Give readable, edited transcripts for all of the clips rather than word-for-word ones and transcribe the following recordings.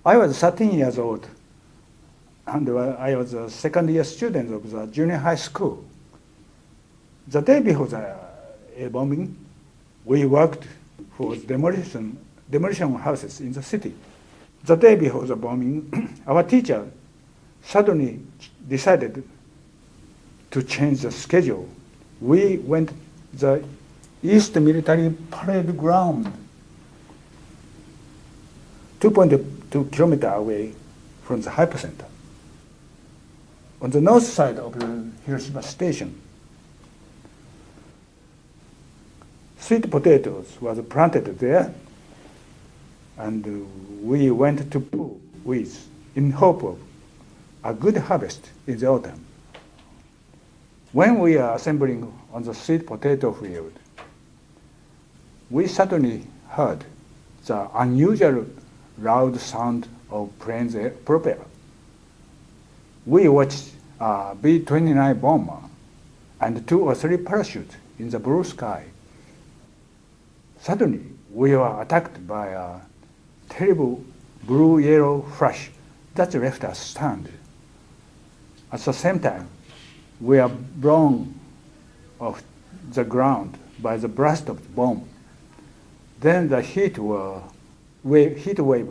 I was 13 years old, and I was a second-year student of the junior high school. The day before the bombing, we worked for demolition houses in the city. The day before the bombing, our teacher suddenly decided to change the schedule. We went to the East Military Parade Ground, 2.2 kilometers away from the hypercenter, on the north side of the Hiroshima station. Sweet potatoes was planted there, and we went to pull weeds in hope of a good harvest in the autumn. When we are assembling on the sweet potato field, we suddenly heard the unusual loud sound of plane's propeller. We watched a B-29 bomber and 2 or 3 parachutes in the blue sky. Suddenly, we were attacked by a terrible blue-yellow flash that left us stunned. At the same time, we were blown off the ground by the blast of the bomb. Then the heat wave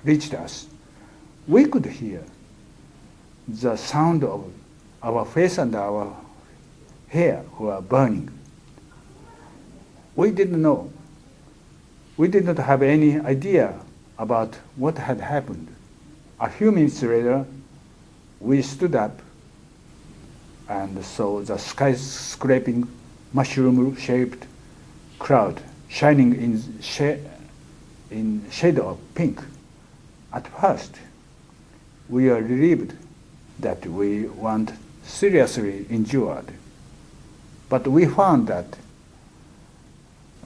reached us. We could hear the sound of our face and our hair were burning. We didn't know. We did not have any idea about what had happened. A few minutes later, we stood up and saw the skyscraping mushroom-shaped cloud shining in shade of pink. At first, we were relieved that we weren't seriously injured, but we found that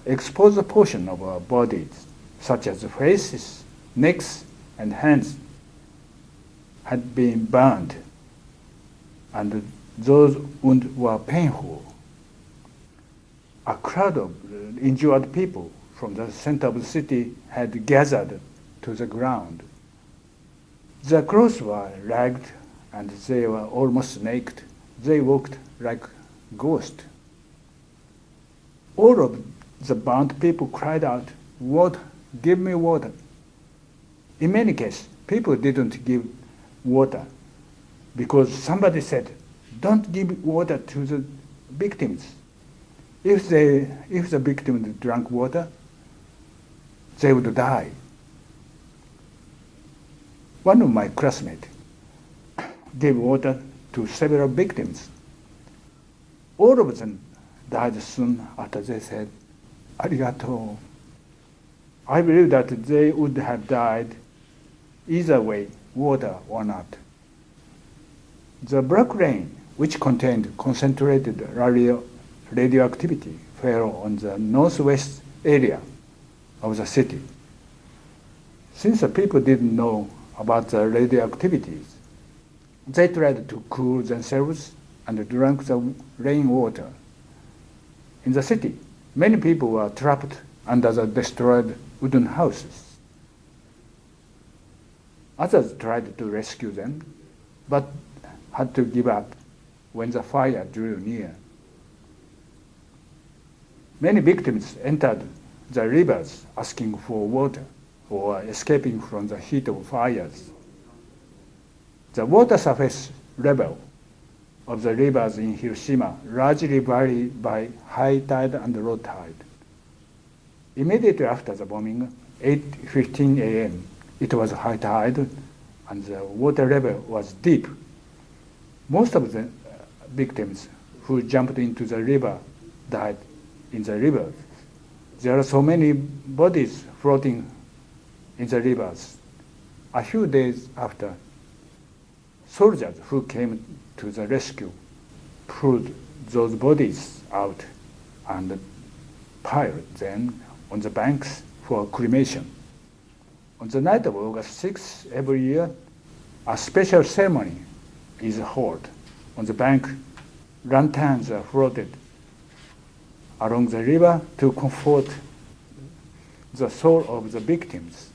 exposed portion of our bodies, such as the faces, necks, and hands, had been burned, and those wounds were painful. A crowd of injured people from the center of the city had gathered to the ground. Their clothes were ragged, and they were almost naked. They walked like ghosts. All of the burnt people cried out, "Water, give me water." In many cases, people didn't give water because somebody said, "Don't give water to the victims. If the victims drank water, they would die." One of my classmates gave water to several victims. All of them died soon after they said, "Arigato." I believe that they would have died either way, water or not. The black rain, which contained concentrated radioactivity, fell on the northwest area of the city. Since the people didn't know about the radioactivities, they tried to cool themselves and drank the rainwater. In the city, many people were trapped under the destroyed wooden houses. Others tried to rescue them, but had to give up when the fire drew near. Many victims entered the rivers asking for water or escaping from the heat of fires. The water surface level of the rivers in Hiroshima largely vary by high tide and low tide. Immediately after the bombing, 8:15 a.m., it was high tide and the water level was deep. Most of the victims who jumped into the river died in the river. There are so many bodies floating in the rivers. A few days after, soldiers who came to the rescue pulled those bodies out and piled them on the banks for cremation. On the night of August 6th every year, a special ceremony is held. On the bank, lanterns are floated along the river to comfort the soul of the victims.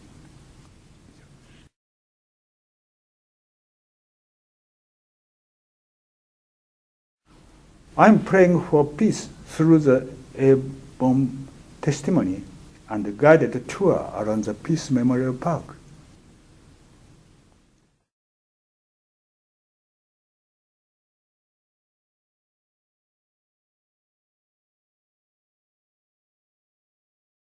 I'm praying for peace through the airborne testimony and guided tour around the Peace Memorial Park.